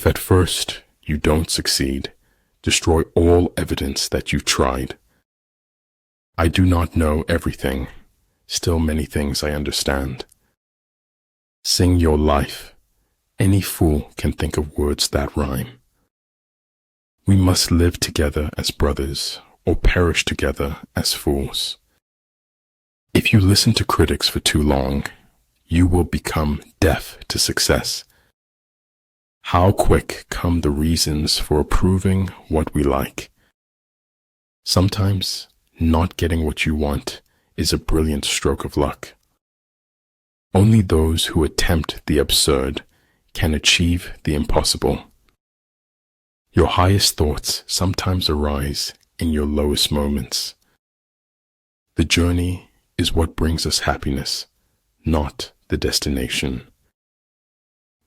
If at first you don't succeed, destroy all evidence that you tried. I do not know everything, still many things I understand. Sing your life. Any fool can think of words that rhyme. We must live together as brothers, or perish together as fools. If you listen to critics for too long, you will become deaf to success. How quick come the reasons for approving what we like. Sometimes, not getting what you want is a brilliant stroke of luck. Only those who attempt the absurd can achieve the impossible. Your highest thoughts sometimes arise in your lowest moments. The journey is what brings us happiness, not the destination.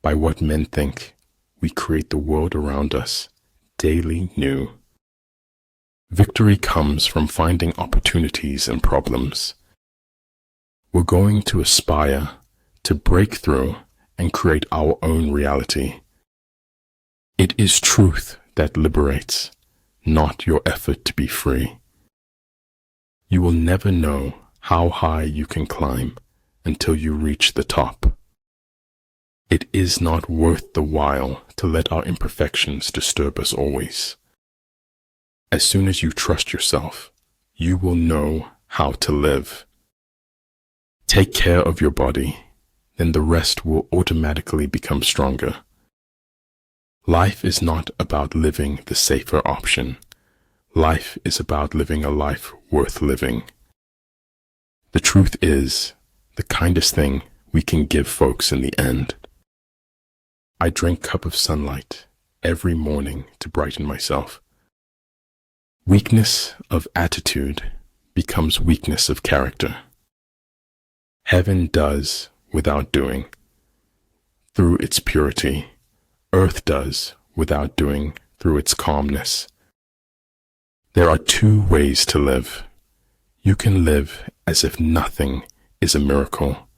By what men think, we create the world around us daily new. Victory comes from finding opportunities in problems. We're going to aspire to break through and create our own reality. It is truth that liberates, not your effort to be free. You will never know how high you can climb until you reach the top. It is not worth the while to let our imperfections disturb us always. As soon as you trust yourself, you will know how to live. Take care of your body, then the rest will automatically become stronger. Life is not about living the safer option. Life is about living a life worth living. The truth is, the kindest thing we can give folks in the end. I drink a cup of sunlight every morning to brighten myself. Weakness of attitude becomes weakness of character. Heaven does without doing, through its purity. Earth does without doing, through its calmness. There are two ways to live. You can live as if nothing is a miracle.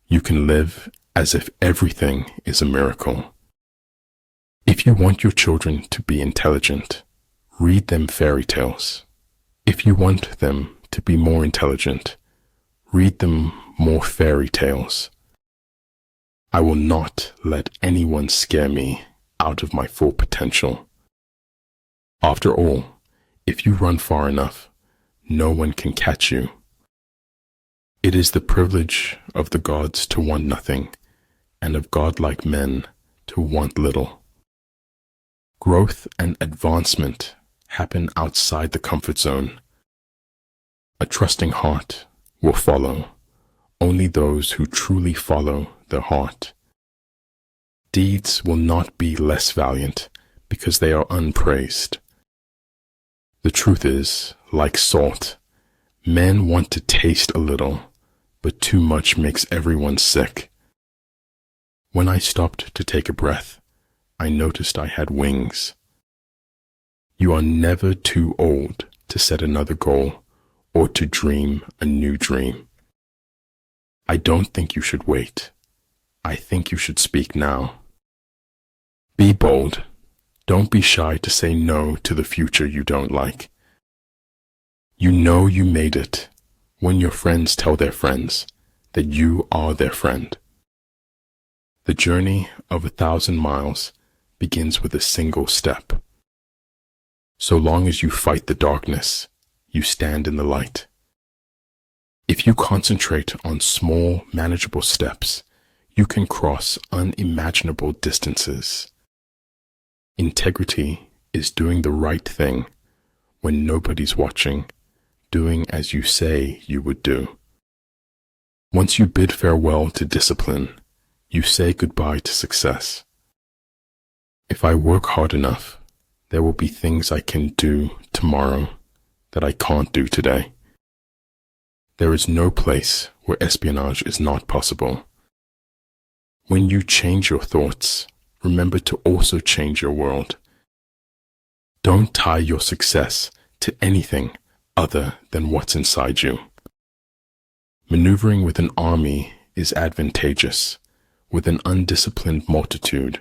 You can live as if everything is a miracle. If you want your children to be intelligent, read them fairy tales. If you want them to be more intelligent, read them more fairy tales. I will not let anyone scare me out of my full potential. After all, if you run far enough, no one can catch you. It is the privilege of the gods to want nothing, and of godlike men to want little. Growth and advancement happen outside the comfort zone. A trusting heart will follow only those who truly follow their heart. Deeds will not be less valiant because they are unpraised. The truth is, like salt, men want to taste a little, but too much makes everyone sick. When I stopped to take a breath, I noticed I had wings. You are never too old to set another goal or to dream a new dream. I don't think you should wait. I think you should speak now. Be bold. Don't be shy to say no to the future you don't like. You know you made it when your friends tell their friends that you are their friend. The journey of 1,000 miles begins with a single step. So long as you fight the darkness, you stand in the light. If you concentrate on small, manageable steps, you can cross unimaginable distances. Integrity is doing the right thing when nobody's watching, doing as you say you would do. Once you bid farewell to discipline, you say goodbye to success. If I work hard enough, there will be things I can do tomorrow that I can't do today. There is no place where espionage is not possible. When you change your thoughts, remember to also change your world. Don't tie your success to anything other than what's inside you. Maneuvering with an army is advantageous. With an undisciplined multitude,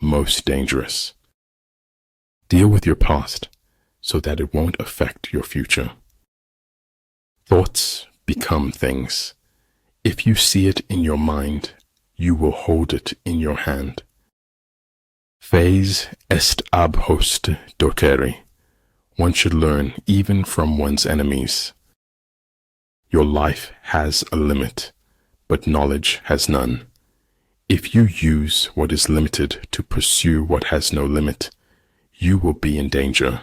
most dangerous. Deal with your past so that it won't affect your future. Thoughts become things. If you see it in your mind, you will hold it in your hand. Fes est ab host docere. One should learn even from one's enemies. Your life has a limit, but knowledge has none. If you use what is limited to pursue what has no limit, you will be in danger.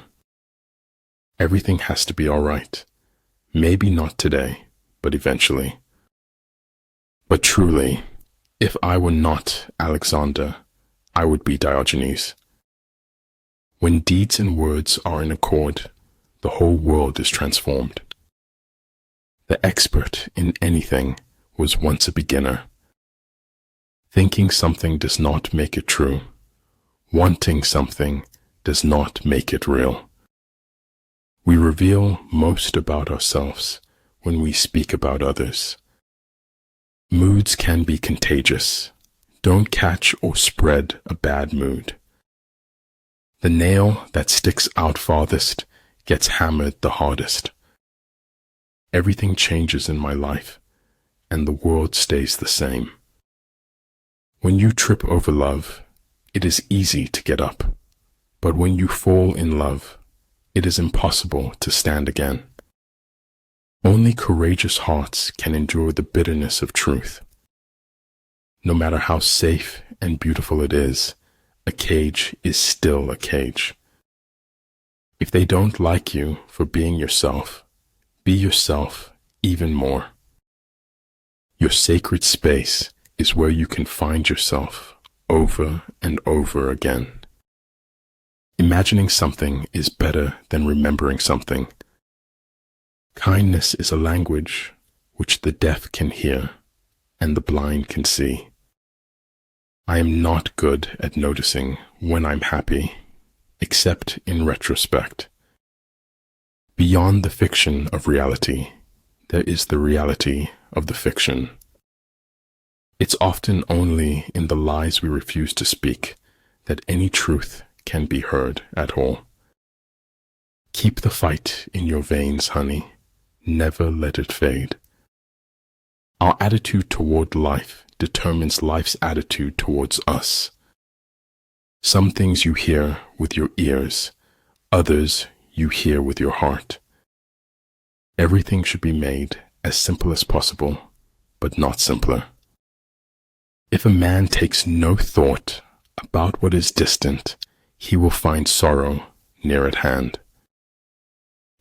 Everything has to be all right. Maybe not today, but eventually. But truly, if I were not Alexander, I would be Diogenes. When deeds and words are in accord, the whole world is transformed. The expert in anything was once a beginner. Thinking something does not make it true. Wanting something does not make it real. We reveal most about ourselves when we speak about others. Moods can be contagious. Don't catch or spread a bad mood. The nail that sticks out farthest gets hammered the hardest. Everything changes in my life, and the world stays the same. When you trip over love, it is easy to get up. But when you fall in love, it is impossible to stand again. Only courageous hearts can endure the bitterness of truth. No matter how safe and beautiful it is, a cage is still a cage. If they don't like you for being yourself, be yourself even more. Your sacred space is where you can find yourself over and over again. Imagining something is better than remembering something. Kindness is a language which the deaf can hear and the blind can see. I am not good at noticing when I'm happy, except in retrospect. Beyond the fiction of reality, there is the reality of the fiction. It's often only in the lies we refuse to speak that any truth can be heard at all. Keep the fight in your veins, honey. Never let it fade. Our attitude toward life determines life's attitude towards us. Some things you hear with your ears, others you hear with your heart. Everything should be made as simple as possible, but not simpler. If a man takes no thought about what is distant, he will find sorrow near at hand.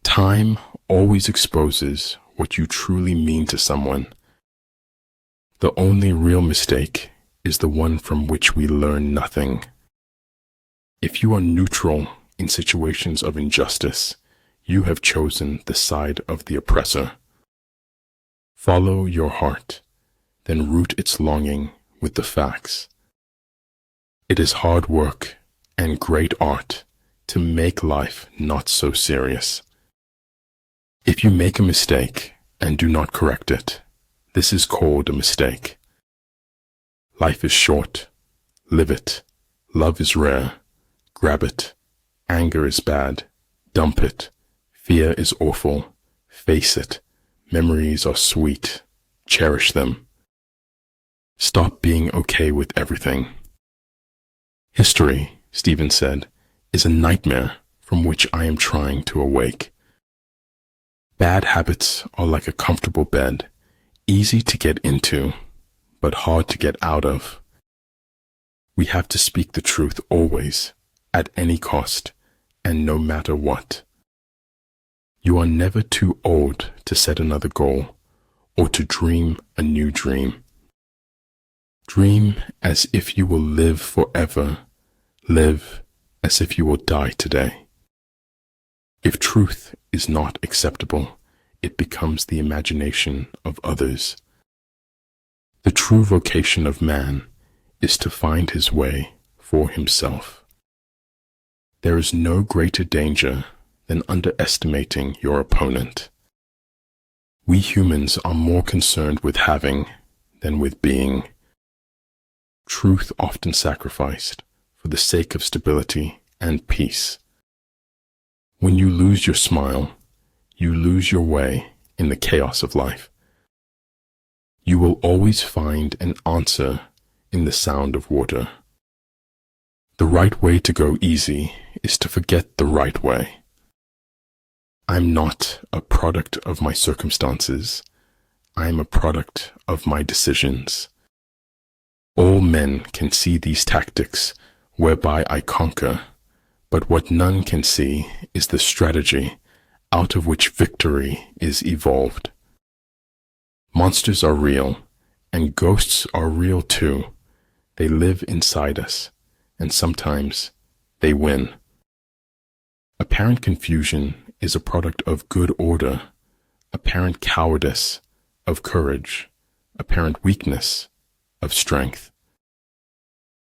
Time always exposes what you truly mean to someone. The only real mistake is the one from which we learn nothing. If you are neutral in situations of injustice, you have chosen the side of the oppressor. Follow your heart, then root its longing with the facts. It is hard work and great art to make life not so serious. If you make a mistake and do not correct it, this is called a mistake. Life is short. Live it. Love is rare. Grab it. Anger is bad. Dump it. Fear is awful. Face it. Memories are sweet. Cherish them. Stop being okay with everything. History, Stephen said, is a nightmare from which I am trying to awake. Bad habits are like a comfortable bed, easy to get into, but hard to get out of. We have to speak the truth always, at any cost, and no matter what. You are never too old to set another goal, or to dream a new dream. Dream as if you will live forever. Live as if you will die today. If truth is not acceptable, it becomes the imagination of others. The true vocation of man is to find his way for himself. There is no greater danger than underestimating your opponent. We humans are more concerned with having than with being. Truth often sacrificed for the sake of stability and peace. When you lose your smile, you lose your way in the chaos of life. You will always find an answer in the sound of water. The right way to go easy is to forget the right way. I'm not a product of my circumstances. I'm a product of my decisions. All men can see these tactics whereby I conquer, but what none can see is the strategy out of which victory is evolved. Monsters are real, and ghosts are real too. They live inside us, and sometimes they win. Apparent confusion is a product of good order, apparent cowardice of courage, apparent weakness of strength.